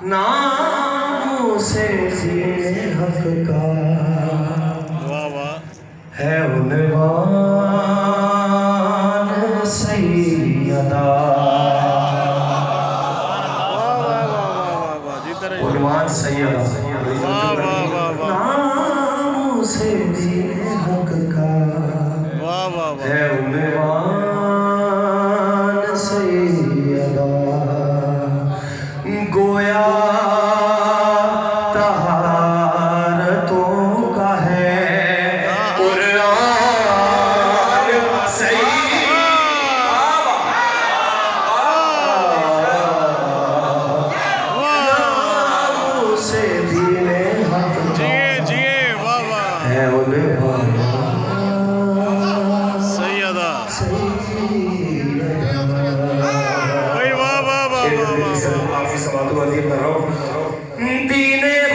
ناموں سے دین حق کا ہے عنوان سیدہ عنوان سیدہ ناموں سے دین حق کا ہے عنوان سیدہ گویا طہارتوں کا ہے قرآن ناموں سے دین حق کا ہے عنوان دین